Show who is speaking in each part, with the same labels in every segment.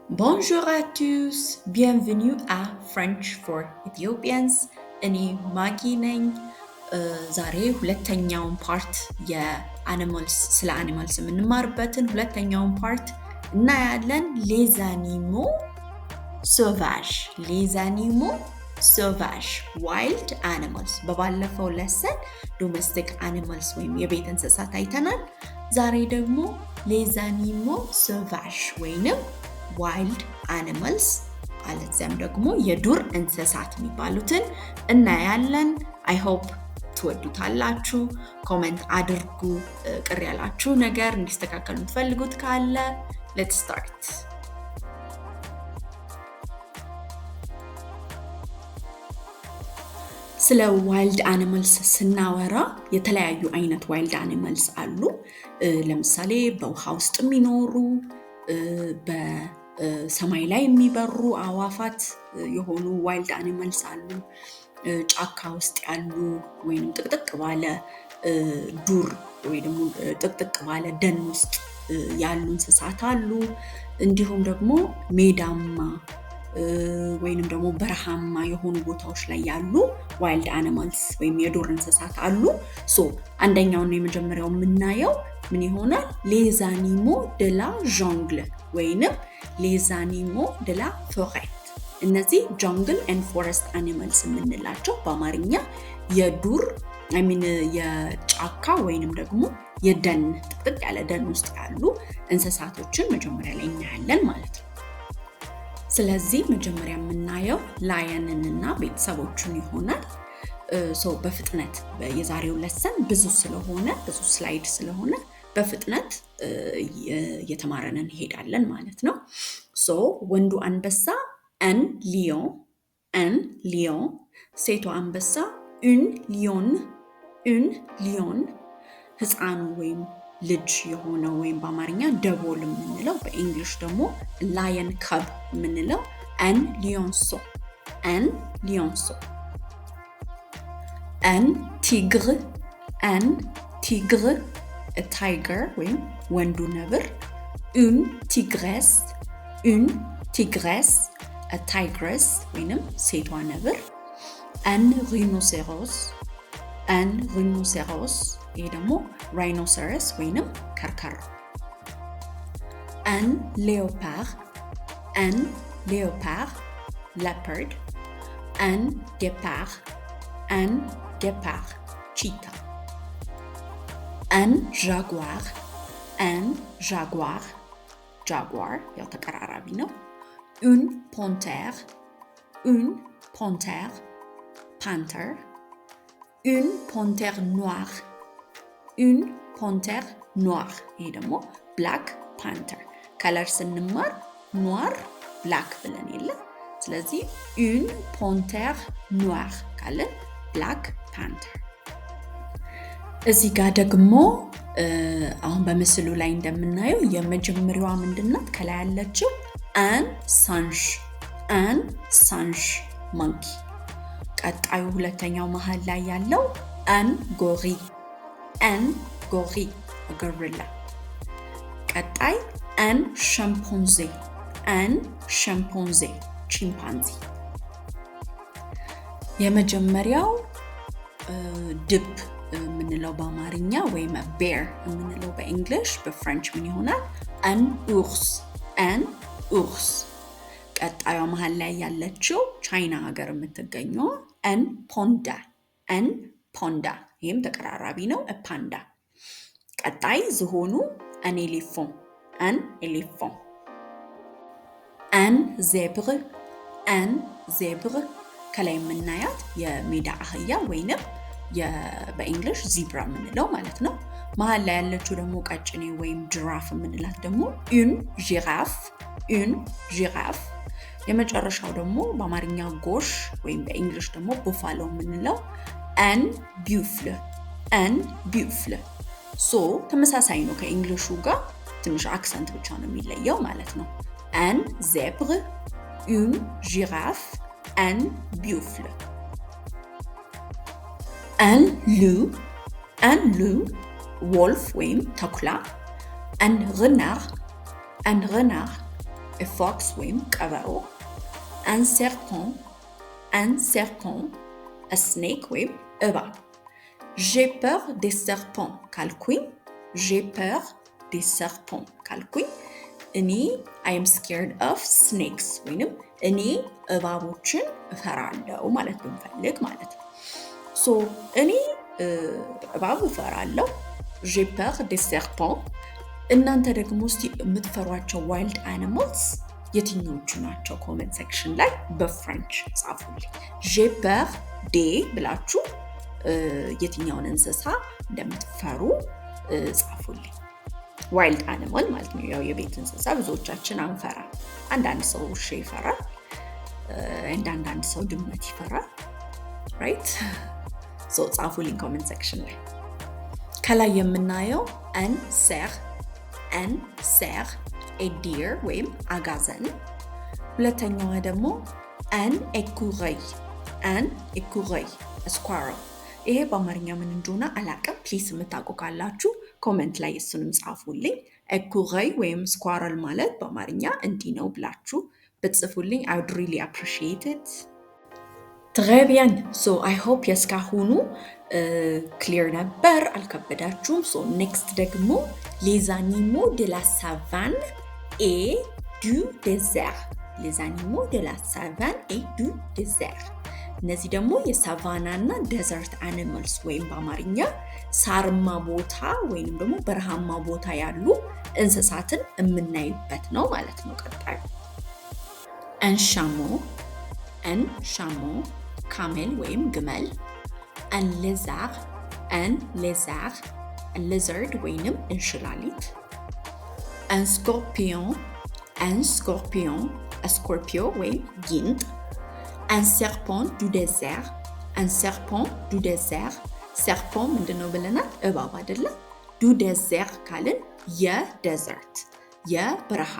Speaker 1: Bonjour à tous, bienvenue à French for Ethiopians. እኔ ማጊ ነኝ። ዛሬ ሁለተኛውን ፓርት የአኒማልስ ስለ አኒማልስ የምንማርበትን ሁለተኛውን ፓርት እናያለን። les animaux sauvages, les animaux sauvages, wild animals። በባለፈው ለሰን ዶሜስቲክ አኒማልስ ወይም የቤት እንስሳት አይተናል። ዛሬ ደግሞ les animaux sauvages ወይንም ዋይልድ አኒማልስ አለዚያም ደግሞ የዱር እንስሳት የሚባሉትን እናያለን። አይ ሆፕ ትወዱታላችሁ። ኮሜንት አድርጉ ቅር ያላችሁ ነገር እንዲስተካከሉ የምትፈልጉት ካለ። ሌትስ ስታርት። ስለ ዋይልድ አኒማልስ ስናወራ የተለያዩ አይነት ዋይልድ አኒማልስ አሉ። ለምሳሌ በውሃ ውስጥ የሚኖሩ በሰማይ ላይ የሚበሩ አዋፋት የሆኑ ዋይልድ አኒማልስ አሉ። ጫካ ውስጥ ያሉ ወይም ጥቅጥቅ ባለ ዱር ወይ ደግሞ ጥቅጥቅ ባለ ደን ውስጥ ያሉ እንስሳት አሉ። እንዲሁም ደግሞ ሜዳማ ወይንም ደግሞ በረሃማ የሆኑ ቦታዎች ላይ ያሉ ዋይልድ አኒማልስ ወይም የዱር እንስሳት አሉ። አንደኛውና የመጀመሪያው የምናየው ምን ይሆናል? les animaux de la jungle ወይንም les animaux de la forêt። እነዚህ jungle and forest animals የምንላቸው በአማርኛ የዱር የጫካ ወይንም ደግሞ የደን ጥቅጥቅ ያለ ደን ውስጥ ያሉ እንስሳቶችን መጀመሪያ ላይ እናያለን ማለት ነው። ስለዚህ መጀመሪያ የምናየው ላየንን እና ቤተሰቦቹን ይሆናል። በፍጥነት የዛሬው ለሰን ብዙ ስላይድ ስለሆነ በፍጥነት እየተማረን እንሄዳለን ማለት ነው። ወንዱ አንበሳ un lion፣ ሴቷ አንበሳ une lion፣ ህፃኑ ወይም ልጅ የሆነው ወይም በአማርኛ ደቦል የምንለው በእንግሊሽ ደግሞ ላየን ካብ የምንለው un lionceau። un tigre ታይገር ወይም ወንዱ ነብር። une tigresse ታይግረስ ወይንም ሴቷ ነብር። un rhinoceros ይሄ ደግሞ ራይኖሰረስ ወይንም ከርከሮ። un léopard leopard። un guépard cheetah። un jaguar ያው ተቀራራቢ ነው። une panthère panther። une panthère noire ይሄ ደግሞ black panther። ከለር ስንማር ኖር ብላክ ብለን የለ። ስለዚህ une panthère noire ካለን black panther። እዚህ ጋር ደግሞ አሁን በምስሉ ላይ እንደምናየው የመጀመሪያዋ ምንድናት? ከላይ ያለችው un singe monkey። ቀጣዩ ሁለተኛው መሃል ላይ ያለው un gorilla። ቀጣይ un chimpanzé ቺምፓንዚ። የመጀመሪያው ድብ የምንለው በአማርኛ ወይም ቤር የምንለው በእንግሊሽ፣ በፍሬንች ምን ይሆናል? un ours። ቀጣዩ መሃል ላይ ያለችው ቻይና ሀገር የምትገኘው un panda ይህም ተቀራራቢ ነው። ፓንዳ። ቀጣይ ዝሆኑ un éléphant። un zèbre ከላይ የምናያት የሜዳ አህያ ወይንም በእንግሊሽ ዚብራ የምንለው ማለት ነው። መሃል ላይ ያለችው ደግሞ ቀጭኔ ወይም ጅራፍ የምንላት ደግሞ une girafe። የመጨረሻው ደግሞ በአማርኛ ጎሽ ወይም በእንግሊሽ ደግሞ ቡፋሎ የምንለው un buffle። ተመሳሳይ ነው ከእንግሊሹ ጋር ትንሽ አክሰንት ብቻ ነው የሚለየው ማለት ነው። un zèbre፣ une girafe፣ un buffle። un loup wolf ወይም ተኩላ። un renard a fox ወይም ቀበሮ un serpent a snake ወይም እባብ j'ai peur des serpents ካልኩኝ j'ai peur des serpents ካልኩኝ እኔ I am scared of snakes ወይንም እኔ እባቦችን እፈራለሁ ማለት ብንፈልግ ማለት ነው ሶ እኔ እባብ እፈራለሁ j'ai peur des serpents እናንተ ደግሞ እስቲ የምትፈሯቸው ዋይልድ አኒማልስ የትኞቹ ናቸው ኮሜንት ሴክሽን ላይ በፍሬንች ጻፉልኝ j'ai peur des ብላችሁ የትኛውን እንስሳ እንደምትፈሩ ጻፉልኝ ዋይልድ አኒማል ማለት ነው ያው የቤት እንስሳ ብዙዎቻችን አንፈራ አንዳንድ ሰው ውሻ ይፈራል አንዳንድ ሰው ድመት ይፈራል ራይት ሶ ጻፉልኝ ኮሜንት ሴክሽን ላይ ከላይ የምናየው un cerf a deer ወይም አጋዘን ሁለተኛው ደግሞ un écureuil a squirrel ይሄ በአማርኛ ምን እንደሆነ አላቀም ፕሊስ የምታውቁ ካላችሁ ኮሜንት ላይ እሱንም ጻፉልኝ écureuil ወይም squirrel ማለት በአማርኛ እንዲህ ነው ብላችሁ ብትጽፉልኝ I would really appreciate it Très bien. So I hope የስካሁኑ clear ነበር አልከበዳችሁም. So next ደግሞ les animaux de la savane et du désert. Les animaux de la savane et du désert. እነዚህ ደግሞ የሳቫና እና ዴዘርት አኒማልስ ወይም በአማርኛ ሳርማ ቦታ ወይም ደግሞ በረሃማ ቦታ ያሉ እንስሳትን የምናይበት ነው ማለት ነው ቀጣዩ un chameau camel ወይም ግመል un lizard ወይንም እንሽላሊት un scorpion ወይም ጊንጥ un serpent du désert serpent ምንድነው ብለናል እባብ አይደለ du désert ካልን የዴዘርት የበረሃ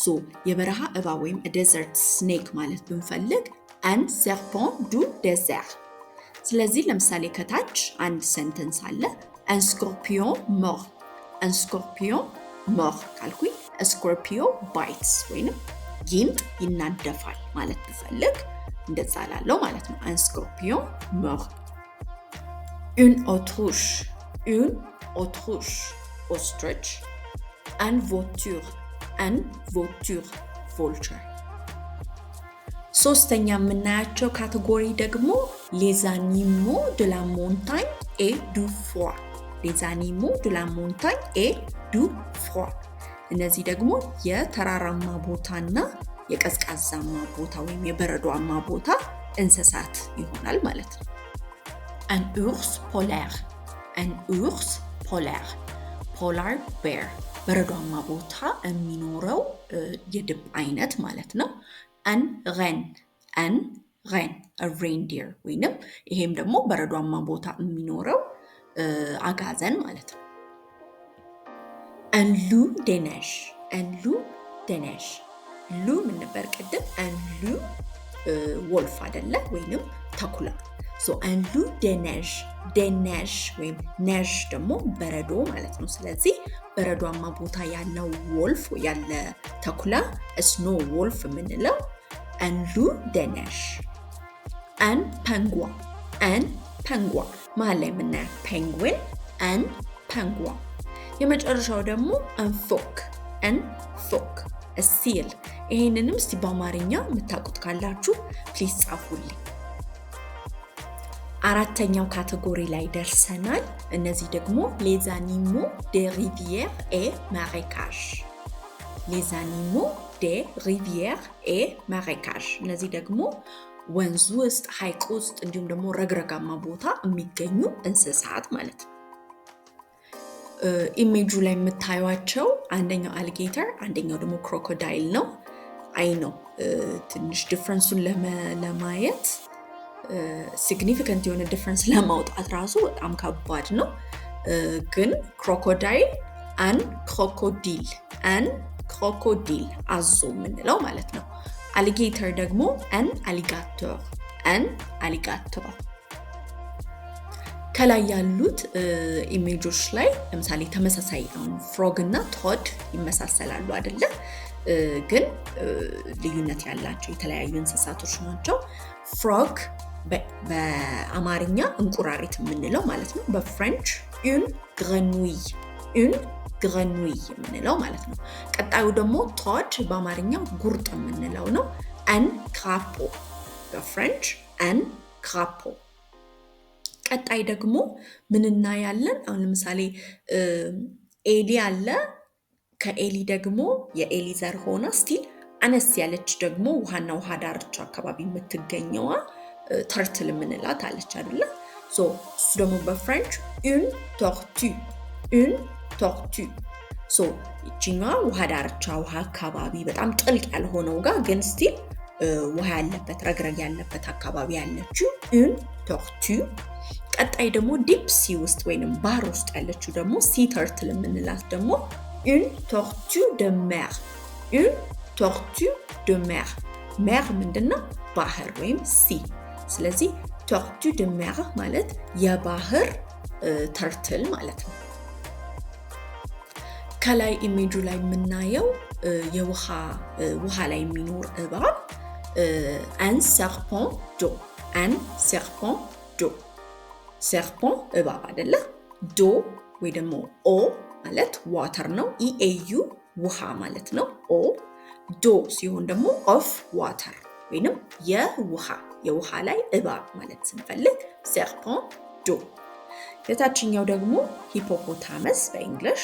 Speaker 1: ሶ የበረሃ እባብ ወይም desert snake ማለት ብንፈልግ un serpent du désert ስለዚህ ለምሳሌ ከታች አንድ ሴንተንስ አለ un scorpion mort ካልኩኝ a scorpion bites ወይንም ጊንጥ ይናደፋል ማለት ብፈልግ እንደዛ ላለው ማለት ነው un scorpion mort une autruche ostrich un vautour vulture ሶስተኛ የምናያቸው ካቴጎሪ ደግሞ les animaux de la montagne et du froid እነዚህ ደግሞ የተራራማ ቦታና የቀዝቃዛማ ቦታ ወይም የበረዶማ ቦታ እንስሳት ይሆናል ማለት ነው un ours polaire polar bear በረዶማ ቦታ የሚኖረው የድብ አይነት ማለት ነው un ren a reindeer ወይንም ይሄም ደግሞ በረዶማ ቦታ የሚኖረው አጋዘን ማለት ነው un loup des neiges loup ምን ነበር ቀደም un loup wolf አይደለ ወይንም ተኩላ so un loup des neiges ወይም neige ደግሞ በረዶ ማለት ነው ስለዚህ በረዶማ ቦታ ያለው wolf ያለ ተኩላ snow wolf የምንለው un loup des neiges un penguin መሀል ላይ የምናየው penguin un penguin የመጨረሻው ደግሞ un phoque a seal ይሄንንም እስቲ በአማርኛ የምታውቁት ካላችሁ ፕሊዝ ጻፉልኝ አራተኛው ካቴጎሪ ላይ ደርሰናል እነዚህ ደግሞ les animaux des rivières et marécages እነዚህ ደግሞ ወንዝ ውስጥ ሐይቅ ውስጥ እንዲሁም ደግሞ ረግረጋማ ቦታ የሚገኙ እንስሳት ማለት ነው ኢሜጁ ላይ የምታዩዋቸው አንደኛው አሊጌተር አንደኛው ደግሞ ክሮኮዳይል ነው አይ ነው ትንሽ ዲፈረንሱን ለማየት ሲግኒፊካንት የሆነ ዲፈረንስ ለማውጣት ራሱ በጣም ከባድ ነው ግን ክሮኮዳይል አን ክሮኮዲል አዞ የምንለው ማለት ነው አሊጌተር ደግሞ አን አሊጋቶር ከላይ ያሉት ኢሜጆች ላይ ለምሳሌ ተመሳሳይ ፍሮግ እና ቶድ ይመሳሰላሉ አይደለ ግን ልዩነት ያላቸው የተለያዩ እንስሳቶች ናቸው። ፍሮግ በአማርኛ እንቁራሪት የምንለው ማለት ነው። በፍሬንች ኡን ግረኑይ የምንለው ማለት ነው። ቀጣዩ ደግሞ ቶድ በአማርኛ ጉርጥ የምንለው ነው። አን ክራፖ በፍሬንች አን ክራፖ። ቀጣይ ደግሞ ምን እናያለን? አሁን ለምሳሌ ኤሊ አለ። ከኤሊ ደግሞ የኤሊ ዘር ሆና ስቲል አነስ ያለች ደግሞ ውሃና ውሃ ዳርቻ አካባቢ የምትገኘዋ ተርትል የምንላት አለች አይደለ? እሱ ደግሞ በፍሬንች ኡን ቶርቱ። ይችኛዋ ውሃ ዳርቻ ውሃ አካባቢ በጣም ጥልቅ ያልሆነው ጋር ግን ስቲል ውሃ ያለበት ረግረግ ያለበት አካባቢ ያለችው ኡን ቶርቱ። ቀጣይ ደግሞ ዲፕ ሲ ውስጥ ወይንም ባህር ውስጥ ያለችው ደግሞ ሲ ተርትል የምንላት ደግሞ ኡን ቶርቱ ደ ሜር። ኡን ቶርቱ ደ ሜር። ሜር ምንድነው? ባህር ወይም ሲ። ስለዚህ ቶርቱ ደ ሜር ማለት የባህር ተርትል ማለት ነው። ከላይ ኢሜጁ ላይ የምናየው ውሃ ላይ የሚኖር እባብ አን ሰርፖን ዶ። አን ሰርፖን ዶ። ሰርፖን እባብ አይደለ? ዶ ወይ ደግሞ ኦ ማለት ዋተር ነው። ኢኤዩ ውሃ ማለት ነው። ኦ ዶ ሲሆን ደግሞ ኦፍ ዋተር ወይንም የውሃ ላይ እባብ ማለት ስንፈልግ ሰርፖን ዶ። የታችኛው ደግሞ ሂፖፖታመስ በእንግሊሽ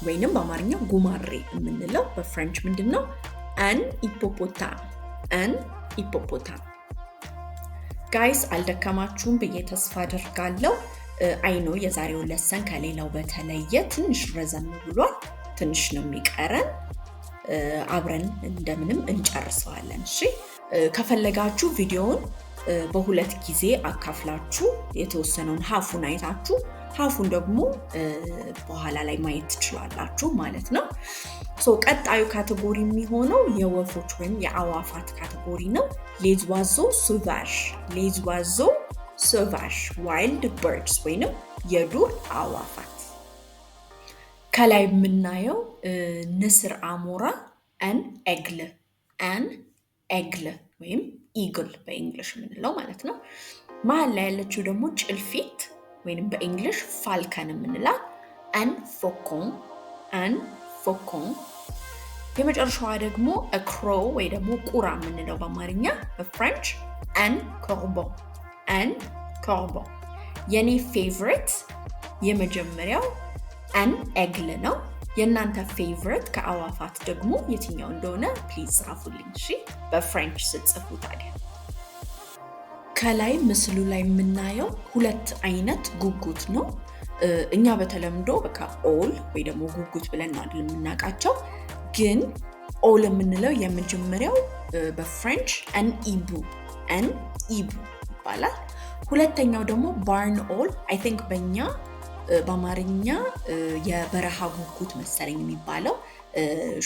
Speaker 1: ወይንም በአማርኛ ጉማሬ የምንለው በፍሬንች ምንድነው? አን ሂፖፖታም። ጋይስ አልደከማችሁም ብዬ ተስፋ አደርጋለሁ። አይኖ የዛሬው ለሰን ከሌላው በተለየ ትንሽ ረዘም ብሏል። ትንሽ ነው የሚቀረን። አብረን እንደምንም እንጨርሰዋለን። እሺ ከፈለጋችሁ ቪዲዮውን በሁለት ጊዜ አካፍላችሁ የተወሰነውን ሀፉን አይታችሁ ሀፉን ደግሞ በኋላ ላይ ማየት ትችላላችሁ ማለት ነው። ቀጣዩ ካቴጎሪ የሚሆነው የወፎች ወይም የአዋፋት ካቴጎሪ ነው። ሌዝ ዋዞ ሶቫዥ ዋይልድ በርድስ ወይንም የዱር አዋፋት። ከላይ የምናየው ንስር አሞራ አን ኤግል ወይም ኢግል በእንግሊሽ የምንለው ማለት ነው። መሀል ላይ ያለችው ደግሞ ጭልፊት ወይንም በእንግሊሽ ፋልከን የምንላት አን ፎኮን። የመጨረሻዋ ደግሞ ክሮ ወይ ደግሞ ቁራ የምንለው በአማርኛ በፍሬንች አን ኮርቦን። የኔ ፌቨሪት የመጀመሪያው አን ኤግል ነው። የእናንተ ፌቨሪት ከአዋፋት ደግሞ የትኛው እንደሆነ ፕሊዝ ጻፉልኝ። እሺ በፍሬንች ስትጽፉ ታዲያ። ከላይ ምስሉ ላይ የምናየው ሁለት አይነት ጉጉት ነው። እኛ በተለምዶ በቃ ኦል ወይ ደግሞ ጉጉት ብለን ነው አይደል የምናውቃቸው። ግን ኦል የምንለው የመጀመሪያው በፍሬንች አን ኢቡ ይባላል። ሁለተኛው ደግሞ ባርን ኦል አይ ቲንክ በአማርኛ የበረሃ ጉጉት መሰለኝ የሚባለው።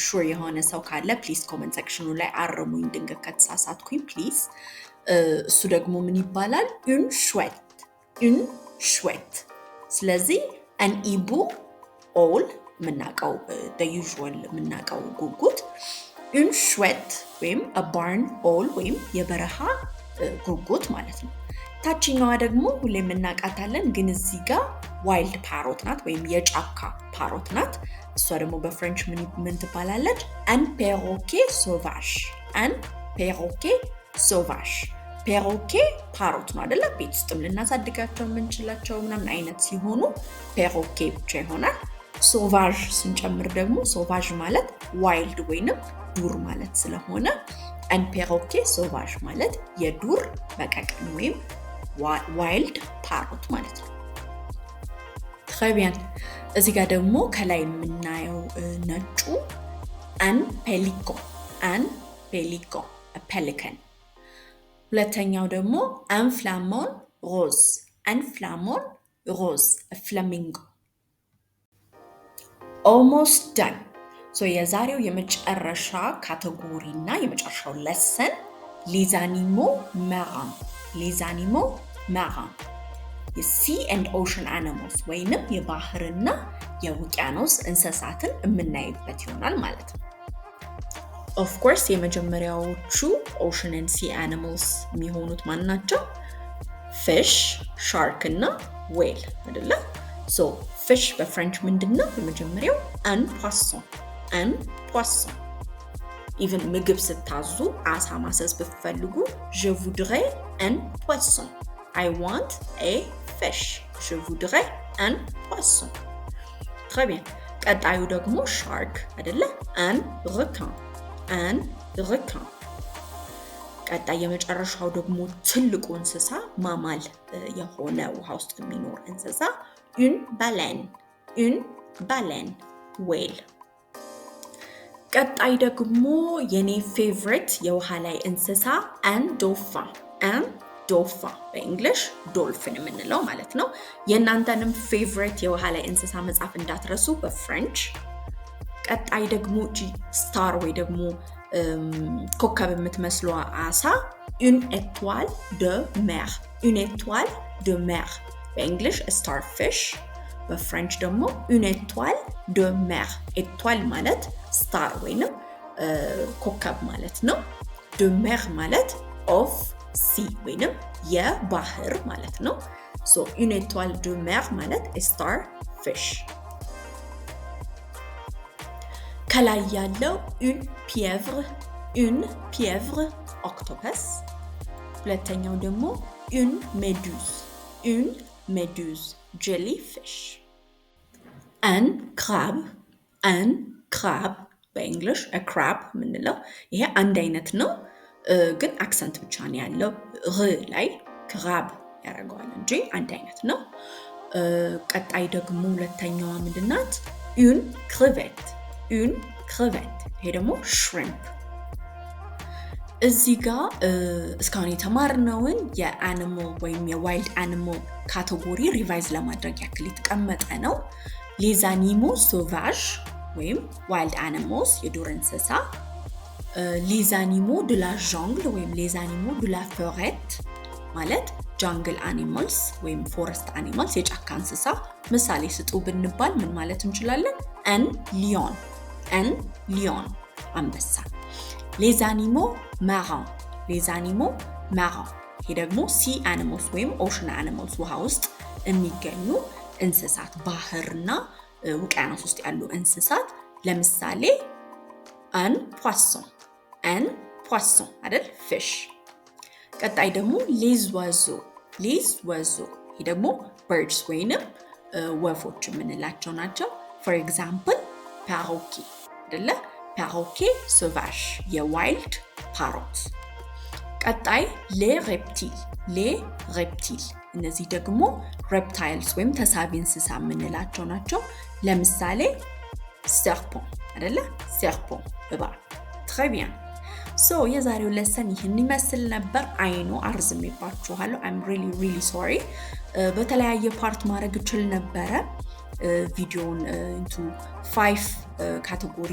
Speaker 1: ሹር የሆነ ሰው ካለ ፕሊዝ ኮመንት ሴክሽኑ ላይ አርሙኝ ድንገት ከተሳሳትኩኝ ፕሊዝ። እሱ ደግሞ ምን ይባላል? ኡን ሹዌት። ስለዚህ አን ኢቡ ኦል የምናውቀው ዩዥዋል የምናውቀው ጉጉት፣ ኡን ሹዌት ወይም ባርን ኦል ወይም የበረሃ ጉጉት ማለት ነው። ታችኛዋ ደግሞ ሁሌ የምናውቃታለን፣ ግን እዚህ ጋር ዋይልድ ፓሮት ናት ወይም የጫካ ፓሮት ናት። እሷ ደግሞ በፍሬንች ምን ትባላለች? አን ፔሮኬ ሶቫዥ። ፔሮኬ ፓሮት ነው አይደለ? ቤት ውስጥም ልናሳድጋቸው የምንችላቸው ምናምን አይነት ሲሆኑ ፔሮኬ ብቻ ይሆናል። ሶቫዥ ስንጨምር ደግሞ ሶቫዥ ማለት ዋይልድ ወይንም ዱር ማለት ስለሆነ አን ፔሮኬ ሶቫዥ ማለት የዱር በቀቀን ወይም ዋይልድ ፓሮት ማለት ነው። ትሬቢያን። እዚህ ጋር ደግሞ ከላይ የምናየው ነጩ አን ፔሊኮን ፔሊከን። ሁለተኛው ደግሞ አን ፍላሞን ሮዝ ፍላሚንጎ። ኦልሞስት ዳን። የዛሬው የመጨረሻ ካቴጎሪ እና የመጨረሻው ለሰን ሌዛኒሞ መራን የሲ ኤንድ ኦሽን አኒማልስ ወይንም የባህርና የውቅያኖስ እንስሳትን የምናይበት ይሆናል ማለት ነው። ኦፍ ኮርስ የመጀመሪያዎቹ ኦሽን ኤንድ ሲ አኒማልስ የሚሆኑት ማን ናቸው? ፊሽ፣ ሻርክ እና ዌል አይደለ? ሶ ፊሽ በፍሬንች ምንድን ነው? የመጀመሪያው አን ፖisson አን ፖisson። ኢቨን ምግብ ስታዙ አሳ ማዘዝ ብትፈልጉ je voudrais un poisson I want a fish je voudrais un poisson très bien። ቀጣዩ ደግሞ ሻርክ አይደለ? un requin un requin። ቀጣይ የመጨረሻው ደግሞ ትልቁ እንስሳ ማማል የሆነ ውሃ ውስጥ የሚኖር እንስሳ une baleine whale። ቀጣይ ደግሞ የኔ ፌቨሪት የውሃ ላይ እንስሳ un dauphin በእንግሊሽ ዶልፊን የምንለው ማለት ነው። የእናንተንም ፌቨሪት የውሃ ላይ እንስሳ መጻፍ እንዳትረሱ በፍሬንች። ቀጣይ ደግሞ ስታር ወይ ደግሞ ኮከብ የምትመስለው አሳ une étoile de mer በእንግሊሽ starfish በፍሬንች ደግሞ une étoile de mer étoile ማለት ስታር ወይንም ኮከብ ማለት ነው። de mer ማለት of sea ወይንም የባህር ማለት ነው። so une étoile de mer ማለት starfish። ከላይ ያለው une pieuvre octopus። ሁለተኛው ደግሞ une méduse jellyfish። un crab በእንግሊሽ a crab ምንለው ይሄ አንድ አይነት ነው ግን አክሰንት ብቻ ነው ያለው ላይ ክራብ ያደርገዋል እንጂ አንድ አይነት ነው። ቀጣይ ደግሞ ሁለተኛዋ ምንድናት? une crevette ይሄ ደግሞ shrimp። እዚህ ጋር እስካሁን የተማርነውን የአኒማል ወይም የዋይልድ አኒማል ካቴጎሪ ሪቫይዝ ለማድረግ ያክል የተቀመጠ ነው። les animaux sauvages ወይም ዋይልድ አኒማልስ የዱር እንስሳ፣ les animaux de la jungle ወይም les animaux de la forêt ማለት ጃንግል አኒማልስ ወይም ፎረስት አኒማልስ የጫካ እንስሳ። ምሳሌ ስጡ ብንባል ምን ማለት እንችላለን? un lion አንበሳ። les animaux marins ይሄ ደግሞ ሲ አኒማልስ ወይም ኦሽን አኒማልስ ውሃ ውስጥ የሚገኙ እንስሳት፣ ባህርና ውቅያኖስ ውስጥ ያሉ እንስሳት። ለምሳሌ un poisson አይደል? fish። ቀጣይ ደግሞ les oiseaux ይሄ ደግሞ birds ወይንም ወፎች የምንላቸው ናቸው። for example perroquet አይደለ? perroquet sauvage የዋይልድ ፓሮት። ቀጣይ les reptiles እነዚህ ደግሞ reptiles ወይም ተሳቢ እንስሳ የምንላቸው ናቸው። ለምሳሌ serpent አይደለ? serpent እባብ። très bien so የዛሬው ለሰን ይህን ይመስል ነበር። አይኖ አርዝሜባችኋለሁ I'm really sorry። በተለያየ ፓርት ማድረግ እችል ነበረ ቪዲዮን into 5 ካቴጎሪ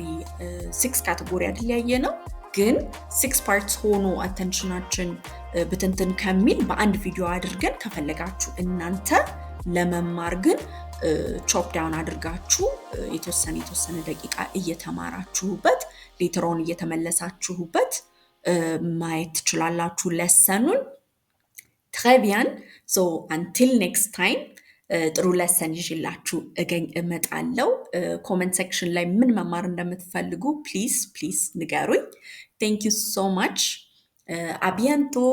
Speaker 1: 6 ካቴጎሪ አይደል ያየነው፣ ግን 6 ፓርትስ ሆኖ አቴንሽናችን ብትንትን ከሚል በአንድ ቪዲዮ አድርገን ከፈለጋችሁ እናንተ ለመማር ግን ቾፕ ዳውን አድርጋችሁ የተወሰነ ደቂቃ እየተማራችሁበት ሌተሮን እየተመለሳችሁበት ማየት ትችላላችሁ ለሰኑን። très bien so until next time ጥሩ ለሰን ይዤላችሁ እመጣለሁ። ኮሜንት ሴክሽን ላይ ምን መማር እንደምትፈልጉ ፕሊዝ ንገሩኝ። thank you so much à bientôt